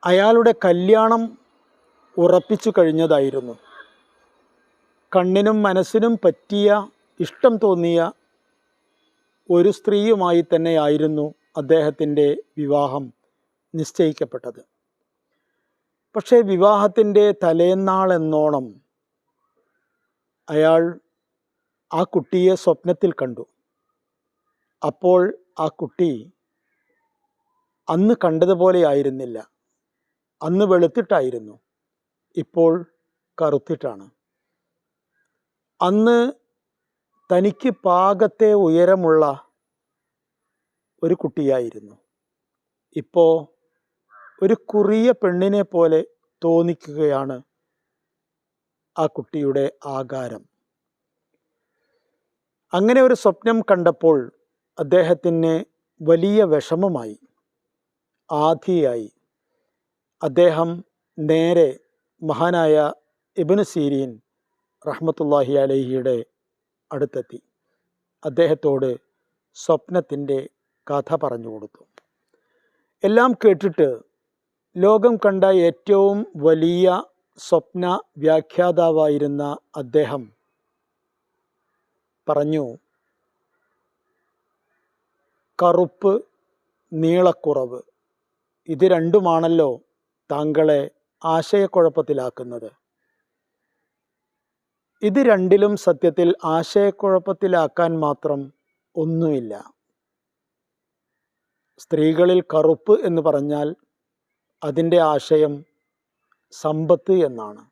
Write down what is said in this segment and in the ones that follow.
അയാളുടെ കല്യാണം ഉറപ്പിച്ചു കഴിഞ്ഞതായിരുന്നു. കണ്ണിനും മനസ്സിനും പറ്റിയ, ഇഷ്ടം തോന്നിയ ഒരു സ്ത്രീയുമായി തന്നെയായിരുന്നു അദ്ദേഹത്തിൻ്റെ വിവാഹം നിശ്ചയിക്കപ്പെട്ടത്. പക്ഷേ വിവാഹത്തിൻ്റെ തലേന്നാളെന്നോണം അയാൾ ആ കുട്ടിയെ സ്വപ്നത്തിൽ കണ്ടു. അപ്പോൾ ആ കുട്ടി അന്ന് കണ്ടതുപോലെ ആയിരുന്നില്ല. അന്ന് വെളുത്തിട്ടായിരുന്നു, ഇപ്പോൾ കറുത്തിട്ടാണ്. അന്ന് തനിക്ക് പാകത്തെ ഉയരമുള്ള ഒരു കുട്ടിയായിരുന്നു. ഇപ്പോൾ ഒരു കുറിയ പെണ്ണിനെ പോലെ തോന്നിക്കുകയാണ് ആ കുട്ടിയുടെ ആകാരം. അങ്ങനെ ഒരു സ്വപ്നം കണ്ടപ്പോൾ അദ്ദേഹത്തിന് വലിയ വിഷമമായി, ആധിയായി. അദ്ദേഹം നേരെ മഹാനായ ഇബ്നു സീരീൻ റഹ്മത്തുള്ളാഹി അലൈഹിയുടെ അടുത്തെത്തി. അദ്ദേഹത്തോട് സ്വപ്നത്തിൻ്റെ കഥ പറഞ്ഞു കൊടുത്തു. എല്ലാം കേട്ടിട്ട് ലോകം കണ്ട ഏറ്റവും വലിയ സ്വപ്ന വ്യാഖ്യാതാവായിരുന്ന അദ്ദേഹം പറഞ്ഞു, കറുപ്പ്, നീളക്കുറവ്, ഇത് രണ്ടുമാണല്ലോ താങ്കളെ ആശയക്കുഴപ്പത്തിലാക്കുന്നത്. ഇത് രണ്ടിലും സത്യത്തിൽ ആശയക്കുഴപ്പത്തിലാക്കാൻ മാത്രം ഒന്നുമില്ല. സ്ത്രീകളിൽ കറുപ്പ് എന്ന് പറഞ്ഞാൽ അതിൻ്റെ ആശയം സമ്പത്ത് എന്നാണ്.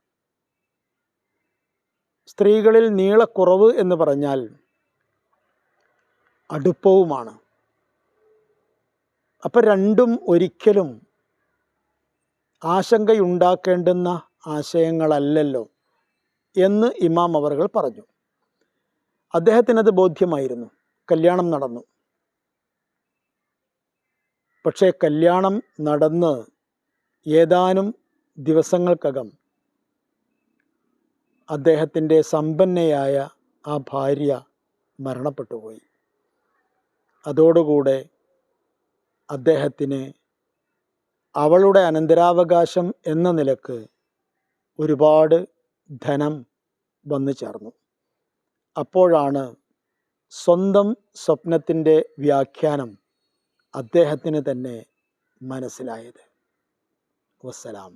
സ്ത്രീകളിൽ നീളക്കുറവ് എന്ന് പറഞ്ഞാൽ അടുപ്പവുമാണ്. അപ്പം രണ്ടും ഒരിക്കലും ആശങ്കയുണ്ടാക്കേണ്ടുന്ന ആശയങ്ങളല്ലല്ലോ എന്ന് ഇമാം അവറുകൾ പറഞ്ഞു. അദ്ദേഹത്തിനത് ബോധ്യമായിരുന്നു. കല്യാണം നടന്നു. പക്ഷേ കല്യാണം നടന്ന് ഏതാനും ദിവസങ്ങൾക്കകം അദ്ദേഹത്തിൻ്റെ സമ്പന്നയായ ആ ഭാര്യ മരണപ്പെട്ടുപോയി. അതോടുകൂടെ അദ്ദേഹത്തിന് അവളുടെ അനന്തരാവകാശം എന്ന നിലക്ക് ഒരുപാട് ധനം വന്നു ചേർന്നു. അപ്പോഴാണ് സ്വന്തം സ്വപ്നത്തിൻ്റെ വ്യാഖ്യാനം അദ്ദേഹത്തിന് തന്നെ മനസ്സിലായത്. വസ്സലാം.